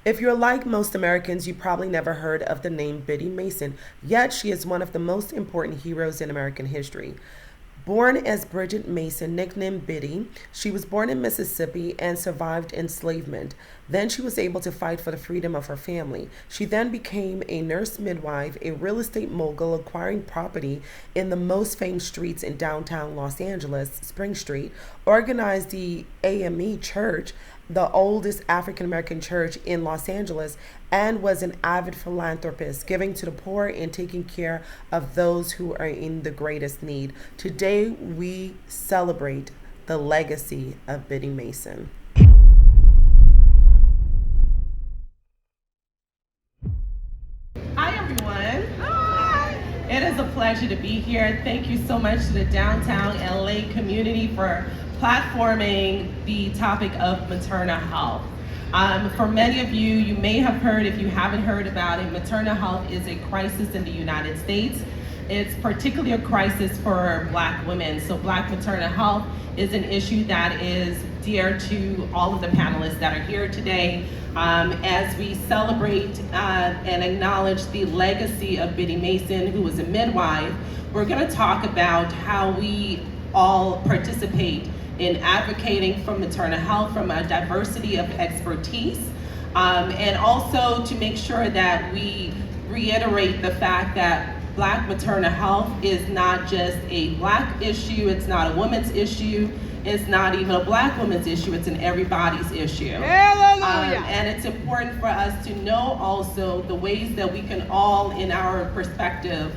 If you're like most Americans, you probably never heard of the name Biddy Mason, yet she is one of the most important heroes in American history. Born as Bridget Mason, nicknamed Biddy, she was born in Mississippi and survived enslavement. Then she was able to fight for the freedom of her family. She then became a nurse midwife, a real estate mogul, acquiring property in the most famed streets in downtown Los Angeles, Spring Street, organized the AME Church, the oldest African American church in Los Angeles, and was an avid philanthropist, giving to the poor and taking care of those who are in the greatest need. Today, we celebrate the legacy of Biddy Mason. Hi, everyone. Hi. It is a pleasure to be here. Thank you so much to the downtown LA community for platforming the topic of maternal health. For many of you, you may have heard, if you haven't heard about it, maternal health is a crisis in the United States. It's particularly a crisis for Black women. So Black maternal health is an issue that is dear to all of the panelists that are here today. As we celebrate and acknowledge the legacy of Biddy Mason, who was a midwife, we're gonna talk about how we all participate in advocating for maternal health from a diversity of expertise, and also to make sure that we reiterate the fact that Black maternal health is not just a Black issue, it's not a woman's issue, it's not even a Black woman's issue, it's an everybody's issue. Hallelujah. And it's important for us to know also the ways that we can all, in our perspective,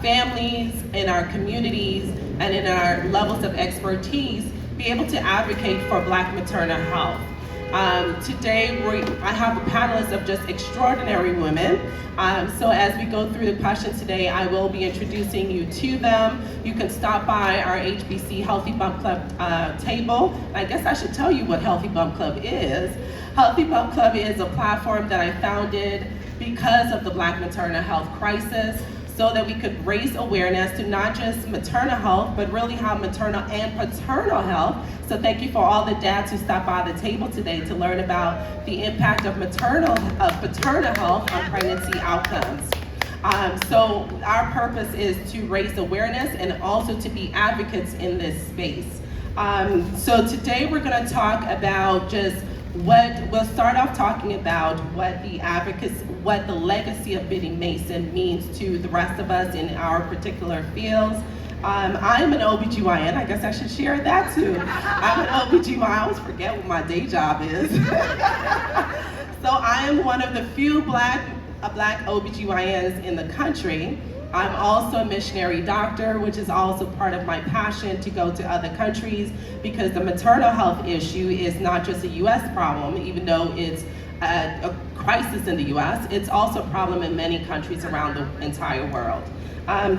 families, in our communities, and in our levels of expertise, be able to advocate for Black maternal health. Today, I have a panelist of just extraordinary women. So as we go through the questions today, I will be introducing you to them. You can stop by our HBC Healthy Bump Club table. I guess I should tell you what Healthy Bump Club is. Healthy Bump Club is a platform that I founded because of the Black maternal health crisis, so that we could raise awareness to not just maternal health, but really how maternal and paternal health. So thank you for all the dads who stopped by the table today to learn about the impact of paternal health on pregnancy outcomes. So our purpose is to raise awareness and also to be advocates in this space. So today we're gonna talk about just we'll start off talking about what the legacy of Biddy Mason means to the rest of us in our particular fields. I'm an OBGYN, I guess I should share that too. I'm an OBGYN, I always forget what my day job is. So I am one of the few black OBGYNs in the country. I'm also a missionary doctor, which is also part of my passion to go to other countries, because the maternal health issue is not just a US problem, even though it's a crisis in the US, it's also a problem in many countries around the entire world.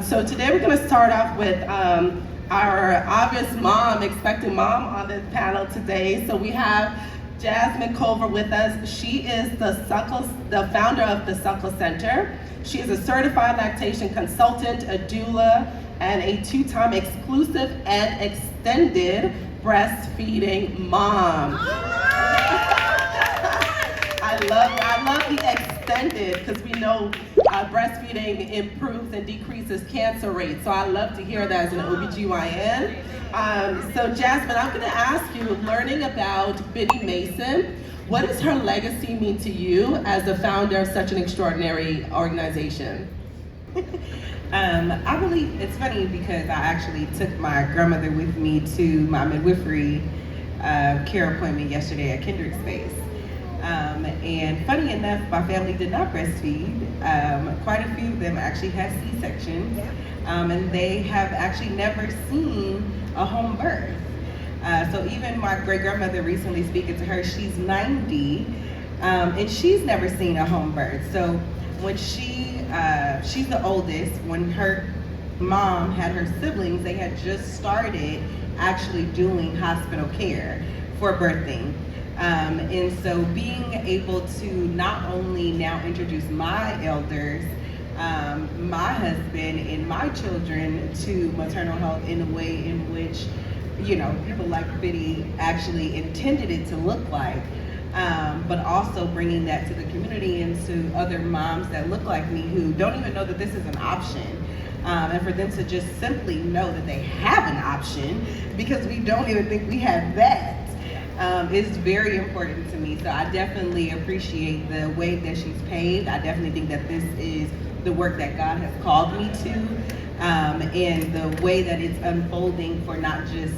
So today we're gonna start off with our obvious mom, expecting mom on this panel today. So we have Jasmine Culver with us. She is the founder of the Suckle Center. She is a certified lactation consultant, a doula, and a 2-time exclusive and extended breastfeeding mom. I love the extended, because we know breastfeeding improves and decreases cancer rates. So I love to hear that as an OBGYN. So Jasmine, I'm gonna ask you, learning about Biddy Mason, what does her legacy mean to you as the founder of such an extraordinary organization? I believe it's funny because I actually took my grandmother with me to my midwifery care appointment yesterday at Kindred Space. And funny enough, my family did not breastfeed. Quite a few of them actually had C-sections, and they have actually never seen a home birth. So even my great-grandmother, recently speaking to her, she's 90, and she's never seen a home birth. So when she's the oldest, when her mom had her siblings, they had just started actually doing hospital care for birthing. And so being able to not only now introduce my elders, my husband and my children to maternal health in a way in which, you know, people like Biddy actually intended it to look like, but also bringing that to the community and to other moms that look like me who don't even know that this is an option. And for them to just simply know that they have an option, because we don't even think we have that, is very important to me. So I definitely appreciate the way that she's paved. I definitely think that this is the work that God has called me to, and the way that it's unfolding for not just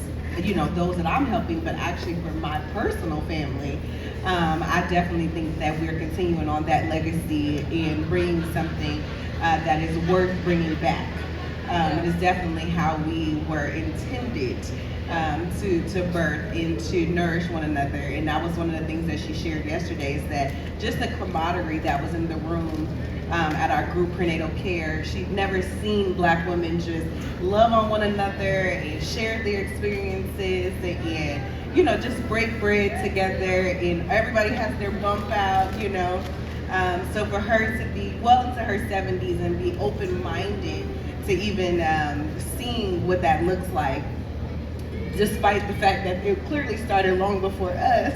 those that I'm helping, but actually for my personal family. I definitely think that we're continuing on that legacy and bringing something that is worth bringing back. It is definitely how we were intended to birth and to nourish one another. And that was one of the things that she shared yesterday, is that just the camaraderie that was in the room at our group prenatal care. She'd never seen Black women just love on one another and share their experiences and just break bread together, and everybody has their bump out, So for her to be well into her 70s and be open-minded to even seeing what that looks like, despite the fact that it clearly started long before us,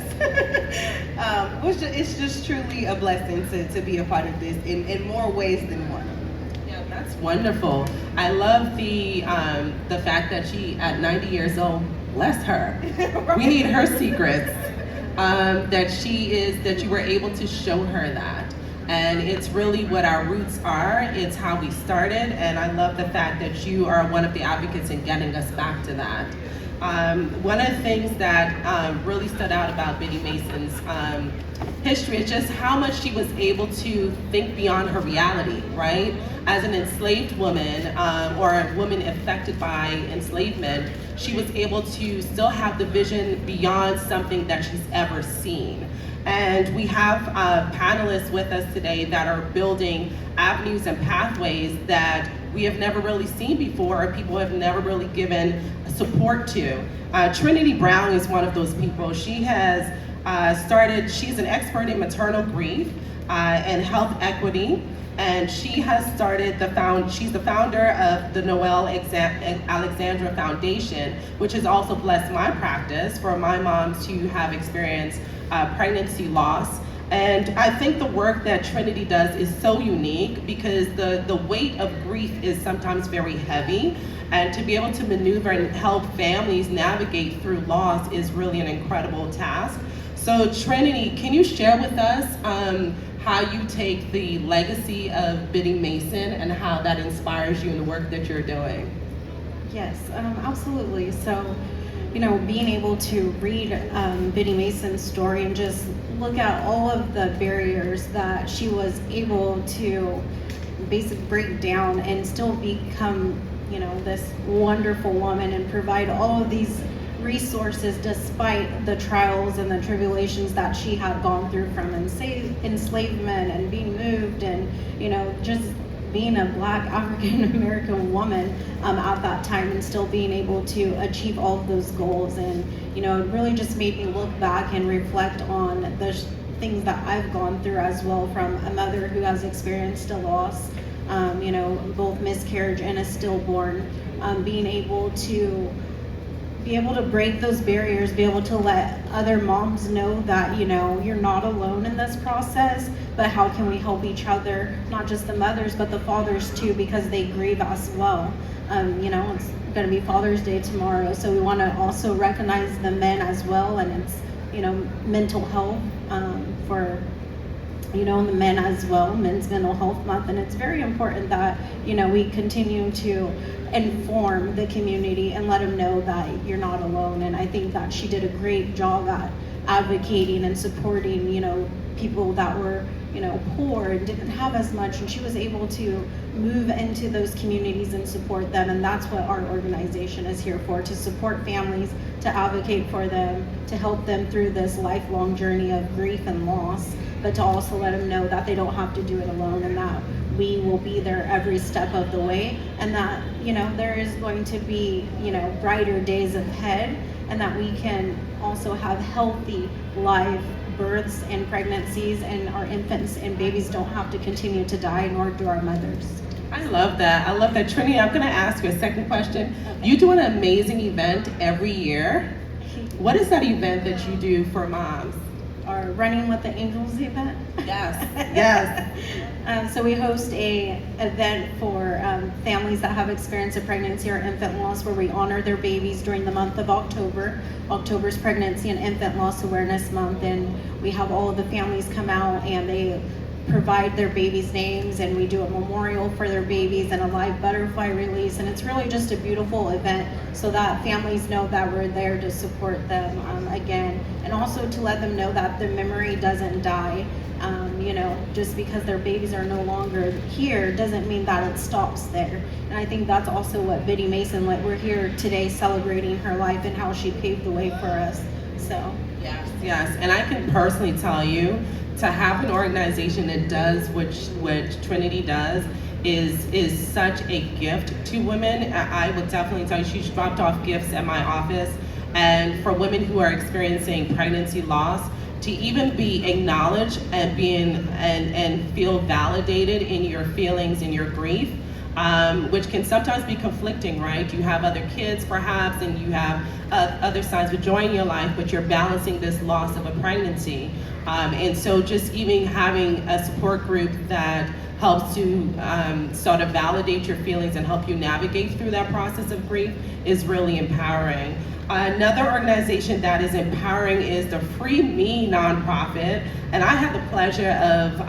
it's just truly a blessing to be a part of this in more ways than one. Yeah, that's wonderful. I love the fact that she, at 90 years old, bless her. Right. We need her secrets. That you were able to show her that. And it's really what our roots are. It's how we started. And I love the fact that you are one of the advocates in getting us back to that. One of the things that really stood out about Biddy Mason's history is just how much she was able to think beyond her reality, right? As an enslaved woman, or a woman affected by enslavement, she was able to still have the vision beyond something that she's ever seen. And we have panelists with us today that are building avenues and pathways that we have never really seen before, or people have never really given support to. Trinity Brown is one of those people. She has she's an expert in maternal grief and health equity, and she has started she's the founder of the Noel Alexandra Foundation, which has also blessed my practice for my mom to have experienced pregnancy loss. And I think the work that Trinity does is so unique, because the weight of grief is sometimes very heavy, and to be able to maneuver and help families navigate through loss is really an incredible task. So Trinity, can you share with us how you take the legacy of Biddy Mason and how that inspires you in the work that you're doing? Yes, absolutely. So, being able to read Biddy Mason's story and just look at all of the barriers that she was able to basically break down and still become, this wonderful woman and provide all of these resources despite the trials and the tribulations that she had gone through, from enslavement and being moved and, just being a Black African American woman at that time, and still being able to achieve all of those goals. And it really just made me look back and reflect on the things that I've gone through as well, from a mother who has experienced a loss, both miscarriage and a stillborn, being able to break those barriers, be able to let other moms know that, you're not alone in this process, but how can we help each other, not just the mothers, but the fathers too, because they grieve as well. It's going to be Father's Day tomorrow, so we want to also recognize the men as well, and it's, mental health for, the men as well, Men's Mental Health Month, and it's very important that, we continue to inform the community and let them know that you're not alone. And I think that she did a great job at advocating and supporting, people that were, poor and didn't have as much, and she was able to move into those communities and support them. And that's what our organization is here for, to support families, to advocate for them, to help them through this lifelong journey of grief and loss, but to also let them know that they don't have to do it alone, and that we will be there every step of the way, and that, there is going to be, brighter days ahead, and that we can also have healthy live births and pregnancies, and our infants and babies don't have to continue to die, nor do our mothers. I love that. Trinity, I'm gonna ask you a second question. Okay. You do an amazing event every year. What is that event that you do for moms? our Running with the Angels event. Yes, yes. So we host a event for families that have experienced a pregnancy or infant loss, where we honor their babies during the month of October. October's Pregnancy and Infant Loss Awareness Month, and we have all of the families come out and they provide their babies' names, and we do a memorial for their babies and a live butterfly release, and it's really just a beautiful event so that families know that we're there to support them again, and also to let them know that the memory doesn't die. Just because their babies are no longer here doesn't mean that it stops there. And I think that's also what Biddy Mason, like, we're here today celebrating her life and how she paved the way for us. So Yes, and I can personally tell you, to have an organization that does what Trinity does is such a gift to women. I would definitely tell you, she's dropped off gifts at my office, and for women who are experiencing pregnancy loss, to even be acknowledged and and feel validated in your feelings and your grief, which can sometimes be conflicting, right? You have other kids perhaps, and you have other signs of joy in your life, but you're balancing this loss of a pregnancy. And so just even having a support group that helps to sort of validate your feelings and help you navigate through that process of grief is really empowering. Another organization that is empowering is the Free Me nonprofit, and I had the pleasure of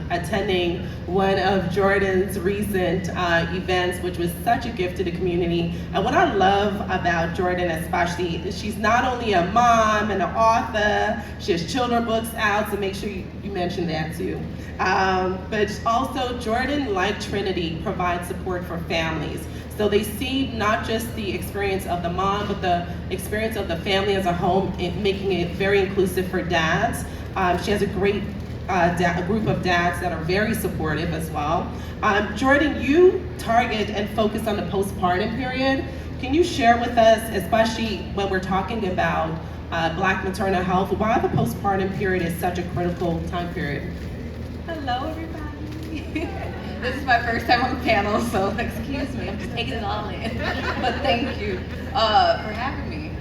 attending one of Jordan's recent events, which was such a gift to the community. And what I love about Jordan especially is she's not only a mom and an author, she has children's books out, so make sure you mention that too. But also Jordan, like Trinity, provides support for families. So they see not just the experience of the mom, but the experience of the family as a whole, making it very inclusive for dads. She has a great group of dads that are very supportive as well. Jordan, you target and focus on the postpartum period. Can you share with us, especially when we're talking about Black maternal health, why the postpartum period is such a critical time period? Hello, everybody. This is my first time on the panel, so excuse me. I'm just taking it all in. But thank you for having me.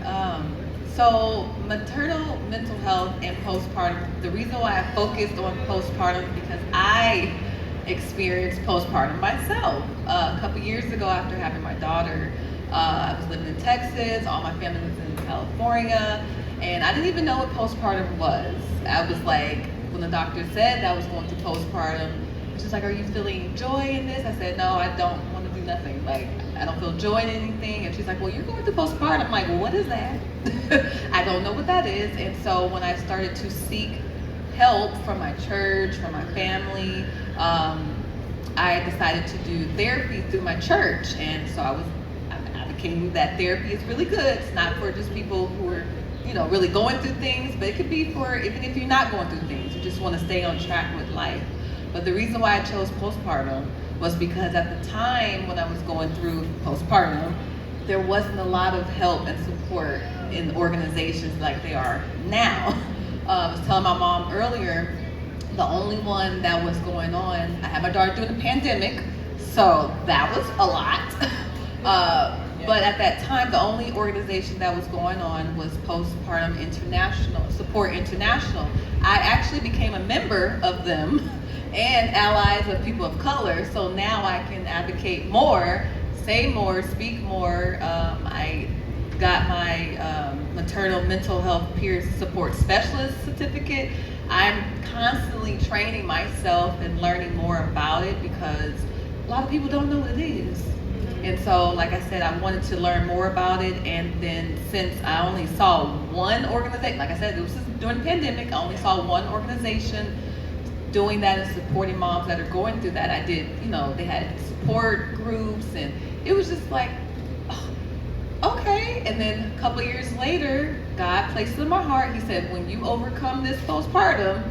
So maternal mental health and postpartum, the reason why I focused on postpartum is because I experienced postpartum myself. A couple years ago after having my daughter, I was living in Texas, all my family was in California, and I didn't even know what postpartum was. I was like, when the doctor said that I was going through postpartum, she's like, are you feeling joy in this? I said, no, I don't want to do nothing. Like, I don't feel joy in anything. And she's like, well, you're going through postpartum. I'm like, well, what is that? I don't know what that is. And so when I started to seek help from my church, from my family, I decided to do therapy through my church. And so I'm advocating that therapy is really good. It's not for just people who are, really going through things, but it could be for even if you're not going through things, you just want to stay on track with life. But the reason why I chose postpartum was because at the time when I was going through postpartum, there wasn't a lot of help and support in organizations like they are now. I was telling my mom earlier, the only one that was going on, I had my daughter during the pandemic, so that was a lot. But at that time, the only organization that was going on was Postpartum International, Support International. I actually became a member of them and allies of people of color, so now I can advocate more, say more, speak more. I got my maternal mental health peer support specialist certificate. I'm constantly training myself and learning more about it because a lot of people don't know what it is. And so, like I said, I wanted to learn more about it, and then since I only saw one organization, like I said, it was during the pandemic, I only saw one organization doing that and supporting moms that are going through that. I did, they had support groups, and it was just like, oh, okay. And then a couple of years later, God placed it in my heart. He said, when you overcome this postpartum,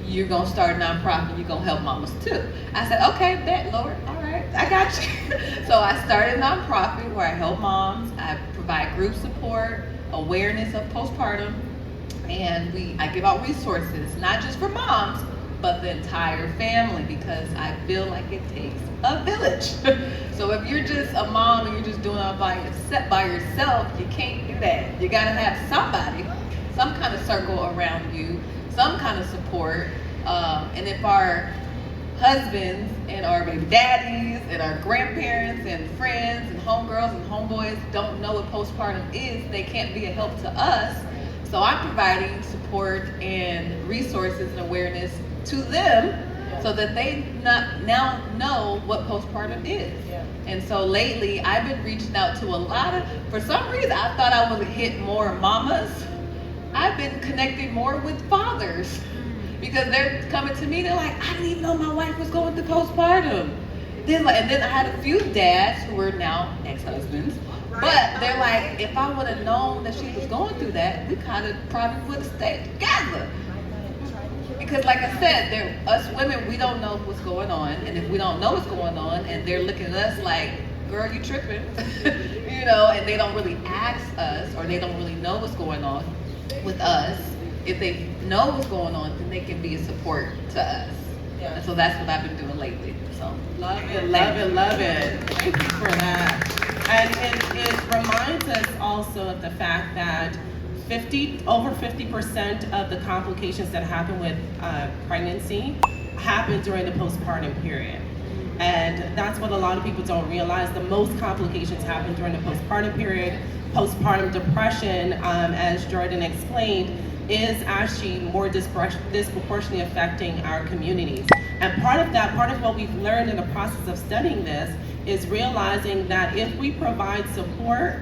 you're going to start a nonprofit. You're going to help mamas too. I said, okay, bet, Lord. All right, I got you. So I started a nonprofit where I help moms. I provide group support, awareness of postpartum, and I give out resources, not just for moms, but the entire family, because I feel like it takes a village. So if you're just a mom and you're just doing it by yourself, you can't do that. You gotta have somebody, some kind of circle around you, some kind of support. And if our husbands and our baby daddies and our grandparents and friends and homegirls and homeboys don't know what postpartum is, they can't be a help to us. So I'm providing support and resources and awareness to them so that they now know what postpartum is. And so lately I've been reaching out to a lot of, for some reason I thought I would hit more mamas. I've been connecting more with fathers because they're coming to me, they're like, I didn't even know my wife was going through postpartum. And then I had a few dads who were now ex-husbands, but they're like, if I would have known that she was going through that, we kind of probably would have stayed together. Because like I said, us women, we don't know what's going on. And if we don't know what's going on and they're looking at us like, girl, you tripping, you know, and they don't really ask us or they don't really know what's going on with us. If they know what's going on, then they can be a support to us. And so that's what I've been doing lately. So love it, love it, love it. Thank you for that. And it reminds us also of the fact that over 50% of the complications that happen with pregnancy happen during the postpartum period. And that's what a lot of people don't realize. The most complications happen during the postpartum period. Postpartum depression, as Jordan explained, is actually more disproportionately affecting our communities. And part of what we've learned in the process of studying this is realizing that if we provide support,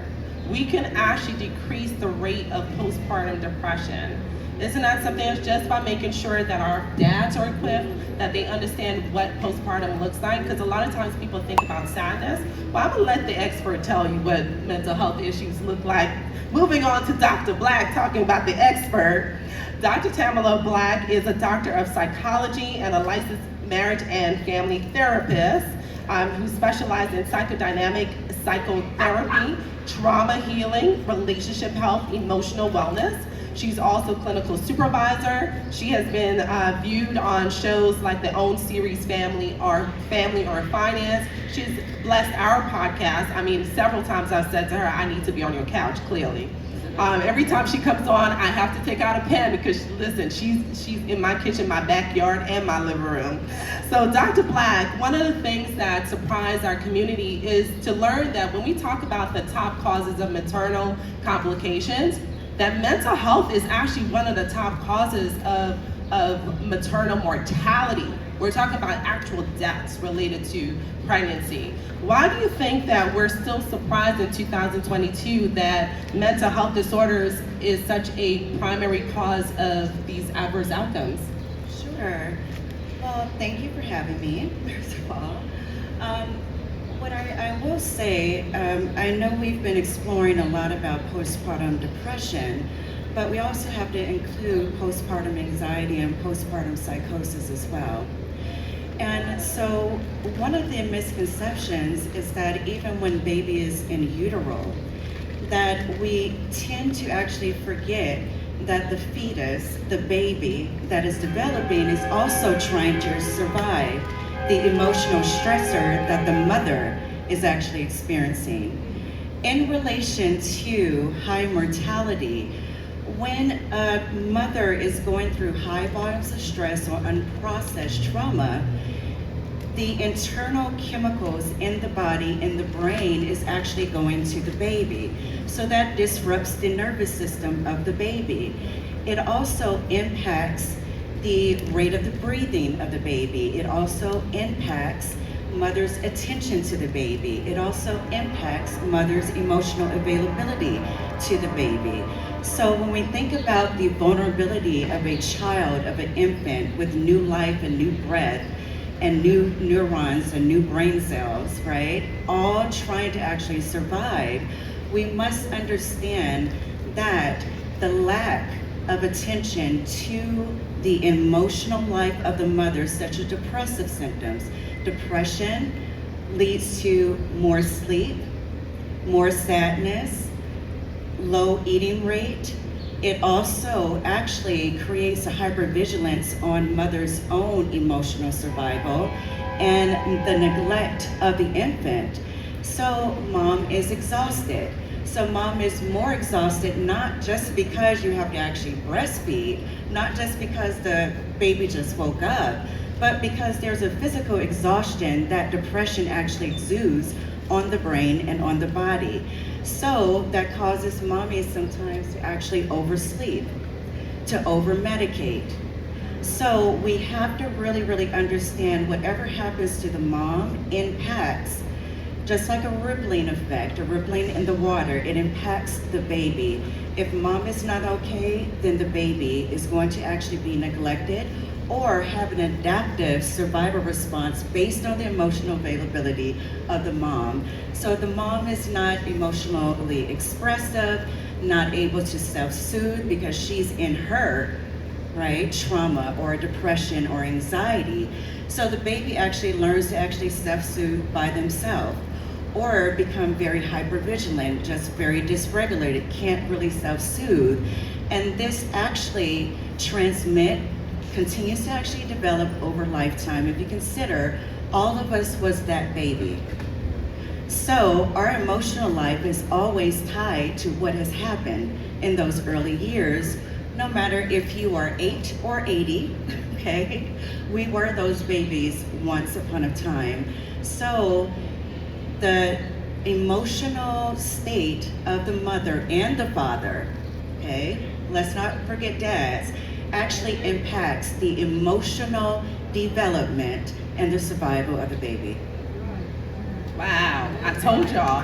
we can actually decrease the rate of postpartum depression. Isn't that something that's just by making sure that our dads are equipped, that they understand what postpartum looks like? Because a lot of times people think about sadness. Well, I'm gonna let the expert tell you what mental health issues look like. Moving on to Dr. Black, talking about the expert. Dr. Tamala Black is a doctor of psychology and a licensed marriage and family therapist who specializes in psychodynamic psychotherapy, trauma healing, relationship health, emotional wellness. She's also clinical supervisor. She has been viewed on shows like the OWN series Family or Finance. She's blessed our podcast. I mean, several times I've said to her, I need to be on your couch, clearly. Every time she comes on, I have to take out a pen because, listen, she's in my kitchen, my backyard, and my living room. So Dr. Black, one of the things that surprised our community is to learn that when we talk about the top causes of maternal complications, that mental health is actually one of the top causes of maternal mortality. We're talking about actual deaths related to pregnancy. Why do you think that we're still surprised in 2022 that mental health disorders is such a primary cause of these adverse outcomes? Sure. Well, thank you for having me, first of all. What I will say, I know we've been exploring a lot about postpartum depression, but we also have to include postpartum anxiety and postpartum psychosis as well. And so one of the misconceptions is that even when baby is in utero, that we tend to actually forget that the fetus, the baby that is developing, is also trying to survive the emotional stressor that the mother is actually experiencing. In relation to high mortality, when a mother is going through high volumes of stress or unprocessed trauma, the internal chemicals in the body, in the brain, is actually going to the baby. So that disrupts the nervous system of the baby. It also impacts the rate of the breathing of the baby. It also impacts mother's attention to the baby. It also impacts mother's emotional availability to the baby. So when we think about the vulnerability of a child, of an infant with new life and new breath and new neurons and new brain cells, right, all trying to actually survive, we must understand that the lack of attention to the emotional life of the mother, such as depressive symptoms. Depression leads to more sleep, more sadness, low eating rate. It also actually creates a hypervigilance on mother's own emotional survival and the neglect of the infant. So mom is exhausted. So So mom is more exhausted, not just because you have to actually breastfeed, not just because the baby just woke up, but because there's a physical exhaustion that depression actually exudes on the brain and on the body. So that causes mommies sometimes to actually oversleep, to over-medicate. So we have to really, really understand whatever happens to the mom impacts, just like a rippling effect, a rippling in the water, it impacts the baby. If mom is not okay, then the baby is going to actually be neglected or have an adaptive survival response based on the emotional availability of the mom. So the mom is not emotionally expressive, not able to self-soothe because she's in her, right, trauma or depression or anxiety. So the baby actually learns to actually self-soothe by themselves or become very hypervigilant, just very dysregulated, can't really self-soothe. And this actually continues to actually develop over lifetime. If you consider, all of us was that baby. So our emotional life is always tied to what has happened in those early years, no matter if you are 8 or 80, okay? We were those babies once upon a time. So the emotional state of the mother and the father, okay? Let's not forget dads, actually impacts the emotional development and the survival of the baby. Wow, I told y'all.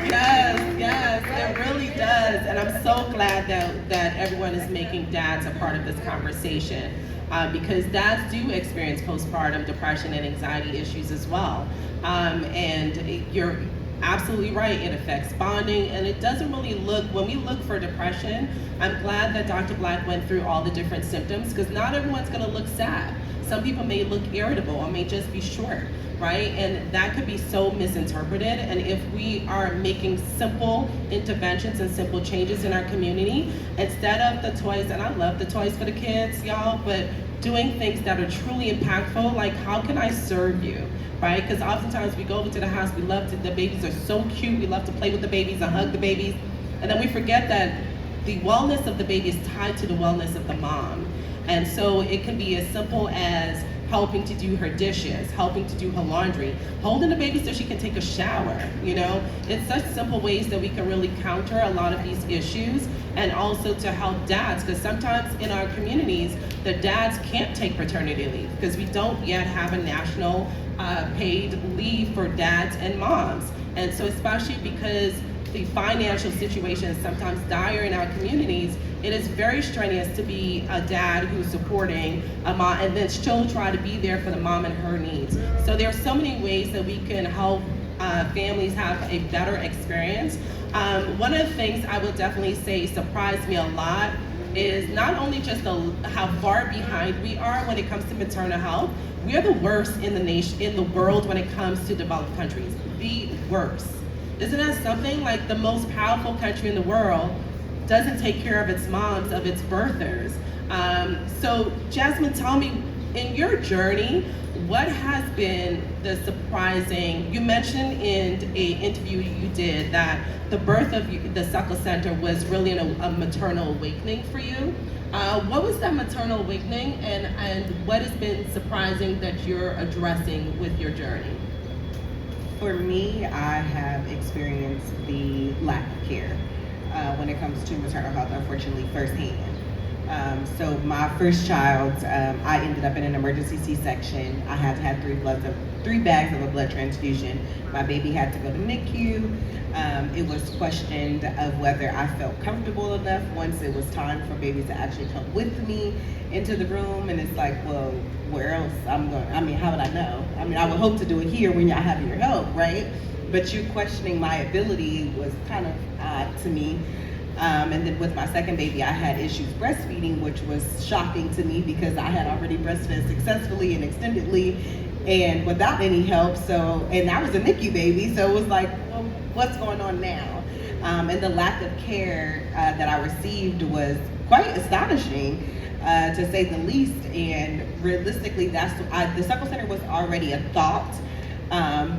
Yes, it really does. And I'm so glad that everyone is making dads a part of this conversation because dads do experience postpartum depression and anxiety issues as well. And you're absolutely right, it affects bonding, and it doesn't really look, when we look for depression, I'm glad that Dr. Black went through all the different symptoms because not everyone's gonna look sad. Some people may look irritable or may just be short, right? And that could be so misinterpreted. And if we are making simple interventions and simple changes in our community, instead of the toys, and I love the toys for the kids, y'all, but doing things that are truly impactful, like how can I serve you? Right? Because oftentimes we go over to the house, the babies are so cute, we love to play with the babies and hug the babies, and then we forget that the wellness of the baby is tied to the wellness of the mom. And so it can be as simple as helping to do her dishes, helping to do her laundry, holding the baby so she can take a shower, you know? It's such simple ways that we can really counter a lot of these issues, and also to help dads, because sometimes in our communities, the dads can't take paternity leave because we don't yet have a national paid leave for dads and moms. And so especially because the financial situation is sometimes dire in our communities, it is very strenuous to be a dad who's supporting a mom and then still try to be there for the mom and her needs. So there are so many ways that we can help families have a better experience. One of the things I would definitely say surprised me a lot is not only just how far behind we are when it comes to maternal health. We are the worst in the world when it comes to developed countries. The worst. Isn't that something? Like the most powerful country in the world doesn't take care of its moms, of its birthers. So Jasmine, tell me, in your journey, what has been the surprising, you mentioned in an interview you did that the birth of the Suckle Center was really a maternal awakening for you. What was that maternal awakening, and what has been surprising that you're addressing with your journey? For me, I have experienced the lack of care when it comes to maternal health, unfortunately, firsthand. So my first child, I ended up in an emergency C-section. I had to have 3 bags of a blood transfusion. My baby had to go to NICU. It was questioned of whether I felt comfortable enough once it was time for baby to actually come with me into the room. And it's like, well, where else how would I know? I would hope to do it here when y'all have your help, right? But you questioning my ability was kind of odd to me. And then with my second baby, I had issues breastfeeding, which was shocking to me because I had already breastfed successfully and extendedly and without any help. So, and I was a NICU baby, so it was like, well, what's going on now? And the lack of care that I received was quite astonishing, to say the least. And realistically, the Suckle Center was already a thought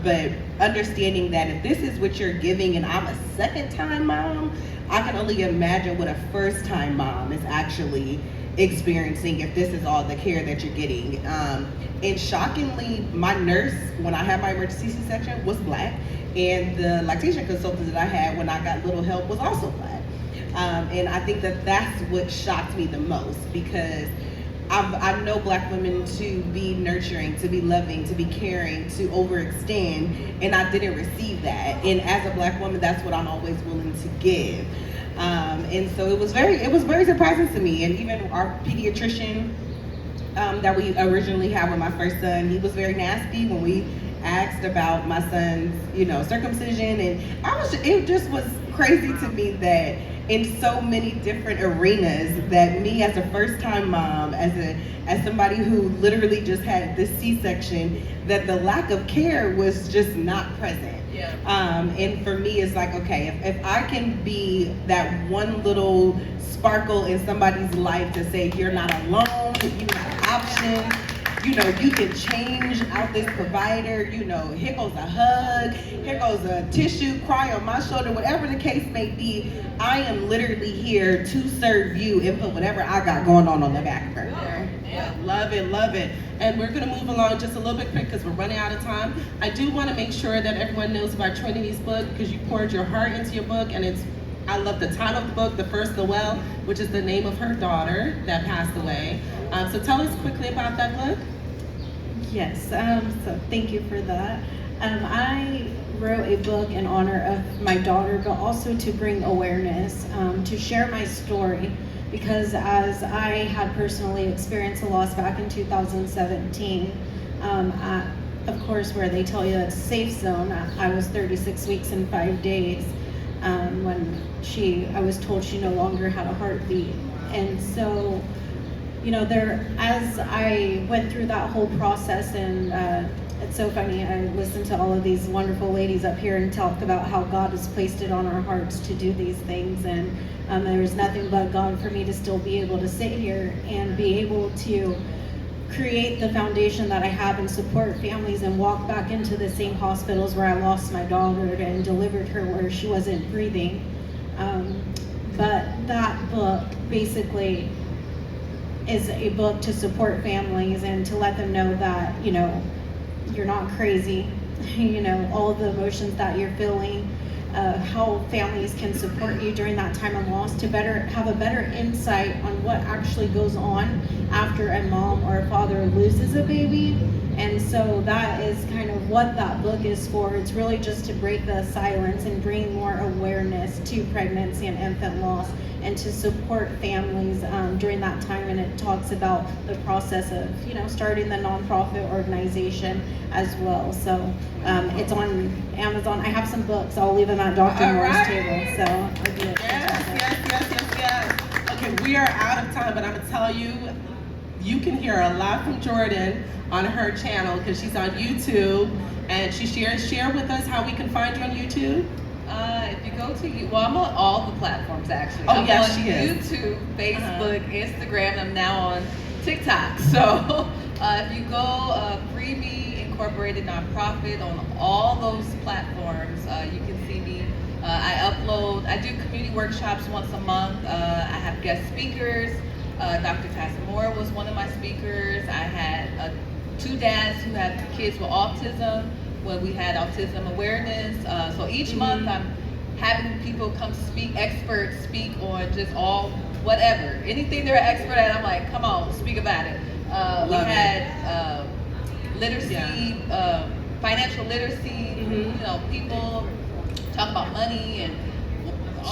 But understanding that if this is what you're giving and I'm a second-time mom, I can only imagine what a first-time mom is actually experiencing if this is all the care that you're getting. And shockingly, my nurse, when I had my emergency C-section, was Black, and the lactation consultant that I had when I got little help was also Black. And I think that that's what shocked me the most, because I know Black women to be nurturing, to be loving, to be caring, to overextend, and I didn't receive that. And as a Black woman, that's what I'm always willing to give. And so it was very surprising to me. And even our pediatrician that we originally had with my first son, he was very nasty when we asked about my son's, circumcision, and it just was crazy to me that in so many different arenas that me as a first-time mom, as somebody who literally just had this C-section, that the lack of care was just not present. Yeah. And for me, it's like, okay, if I can be that one little sparkle in somebody's life to say you're not alone, you have options, you can change out this provider, here goes a hug, here goes a tissue, cry on my shoulder, whatever the case may be, I am literally here to serve you and put whatever I got going on the back burner. Yeah, love it. And we're gonna move along just a little bit quick because we're running out of time. I do wanna make sure that everyone knows about Trinity's book, because you poured your heart into your book, and I love the title of the book, The First Noel, which is the name of her daughter that passed away. So tell us quickly about that book. Yes, so thank you for that. I wrote a book in honor of my daughter, but also to bring awareness, to share my story, because as I had personally experienced a loss back in 2017, of course, where they tell you it's a safe zone, I was 36 weeks and 5 days when I was told she no longer had a heartbeat. And so, as I went through that whole process, and it's so funny, I listened to all of these wonderful ladies up here and talk about how God has placed it on our hearts to do these things, and there was nothing but God for me to still be able to sit here and be able to create the foundation that I have and support families and walk back into the same hospitals where I lost my daughter and delivered her where she wasn't breathing. But that book basically is a book to support families and to let them know that, you're not crazy, all of the emotions that you're feeling, how families can support you during that time of loss, to have a better insight on what actually goes on after a mom or a father loses a baby. And so that is kind of what that book is for. It's really just to break the silence and bring more awareness to pregnancy and infant loss, and to support families during that time. And it talks about the process of, starting the nonprofit organization as well. So it's on Amazon. I have some books. I'll leave them at Dr. Moore's table. So I'll do it. Yes. Okay, we are out of time, but I'm gonna tell you, you can hear a lot from Jordan on her channel, because she's on YouTube, and she share with us how we can find you on YouTube. If you go to, I'm on all the platforms actually. Oh, I'm yes, on she is. YouTube, Facebook, Instagram, and I'm now on TikTok. So if you go Freebie Incorporated Nonprofit on all those platforms, you can see me. I do community workshops once a month. I have guest speakers. Dr. Moore was one of my speakers. I had 2 dads who have kids with autism when we had autism awareness. So each month I'm having people come speak, experts speak on just whatever. Anything they're an expert at, I'm like, come on, speak about it. We had literacy, financial literacy, people talk about money, and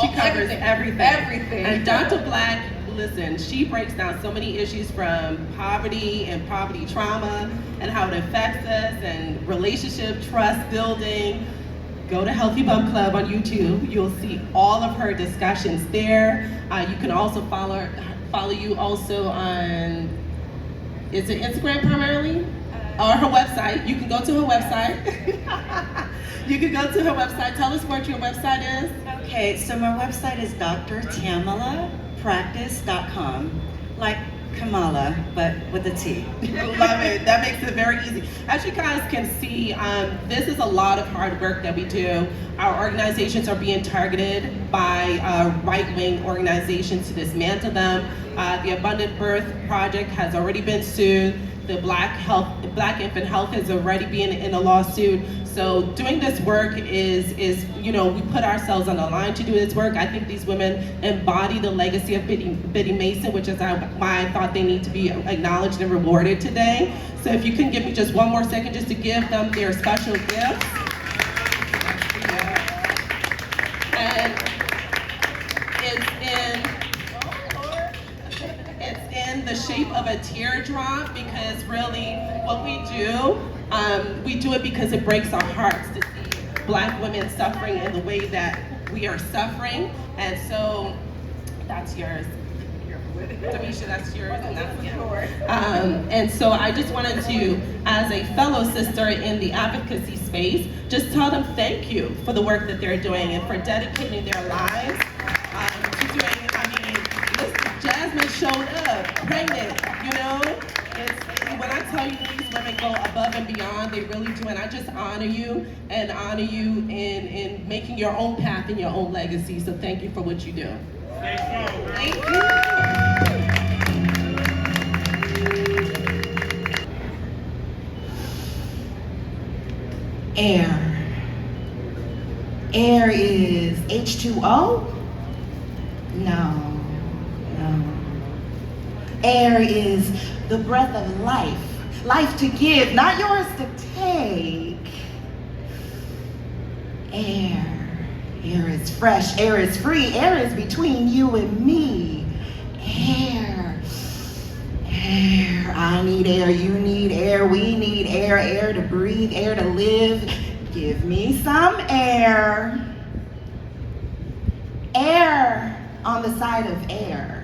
She covers everything. Everything. And Dr. Black, listen, she breaks down so many issues from poverty and poverty trauma and how it affects us, and relationship, trust building. Go to Healthy Bum Club on YouTube. You'll see all of her discussions there. You can also follow you also on, is it Instagram primarily? Or her website. You can go to her website. You can go to her website. Tell us what your website is. Okay, so my website is drtamalapractice.com. Like Kamala, but with a T. Love it. That makes it very easy. As you guys can see, this is a lot of hard work that we do. Our organizations are being targeted by right-wing organizations to dismantle them. The Abundant Birth Project has already been sued. The Black Infant Health is already being in a lawsuit. So doing this work is we put ourselves on the line to do this work. I think these women embody the legacy of Biddy Mason, which is why I thought they need to be acknowledged and rewarded today. So if you can give me just one more second just to give them their special gifts. And it's in the shape of a teardrop, because really what we do it because it breaks our hearts to see Black women suffering in the way that we are suffering. And so that's yours. Tamisha, that's yours, and that's yours. And so I just wanted to, as a fellow sister in the advocacy space, just tell them thank you for the work that they're doing and for dedicating their lives to doing. Listen, Jasmine showed up pregnant, when I tell you these women go above and beyond, they really do, and I just honor you in making your own path and your own legacy. So thank you for what you do. Thank you. Air. Air is H2O? No. Air is the breath of life. Life to give, not yours to take. Air. Air is fresh, air is free, air is between you and me. Air. I need air, you need air, we need air, air to breathe, air to live. Give me some air. Air on the side of air.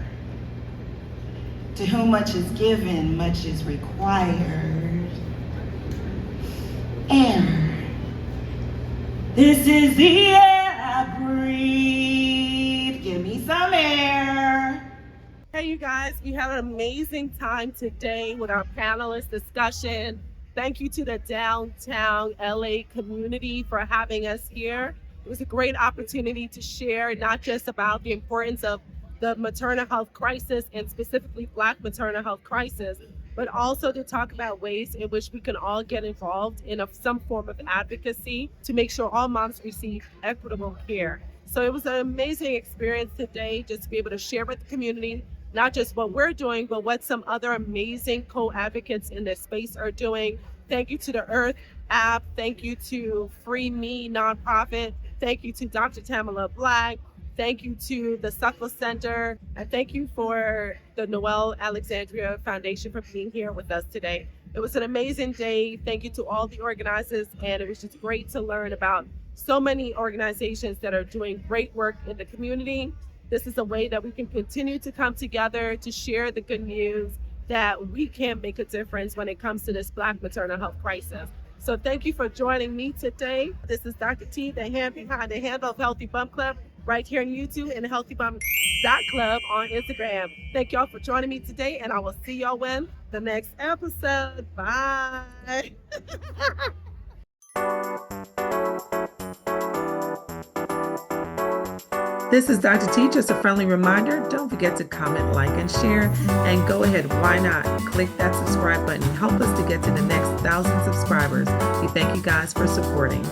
To whom much is given, much is required. Air. This is the air I breathe. Give me some air. Hey, you guys, we had an amazing time today with our panelist discussion. Thank you to the downtown LA community for having us here. It was a great opportunity to share not just about the importance of the maternal health crisis, and specifically Black maternal health crisis, but also to talk about ways in which we can all get involved in some form of advocacy to make sure all moms receive equitable care. So it was an amazing experience today, just to be able to share with the community, not just what we're doing, but what some other amazing co-advocates in this space are doing. Thank you to the Earth app. Thank you to Free Me nonprofit. Thank you to Dr. Tamala Black. Thank you to the Suckle Center, and thank you for the Noel Alexandria Foundation for being here with us today. It was an amazing day. Thank you to all the organizers, and it was just great to learn about so many organizations that are doing great work in the community. This is a way that we can continue to come together to share the good news that we can make a difference when it comes to this Black maternal health crisis. So thank you for joining me today. This is Dr. T, the hand behind the handle of Healthy Bump Club, right here on YouTube, and healthybump.club on Instagram. Thank y'all for joining me today, and I will see y'all in the next episode. Bye. This is Dr. T, just a friendly reminder, don't forget to comment, like, and share, and go ahead, why not, click that subscribe button. Help us to get to the next 1,000 subscribers. We thank you guys for supporting.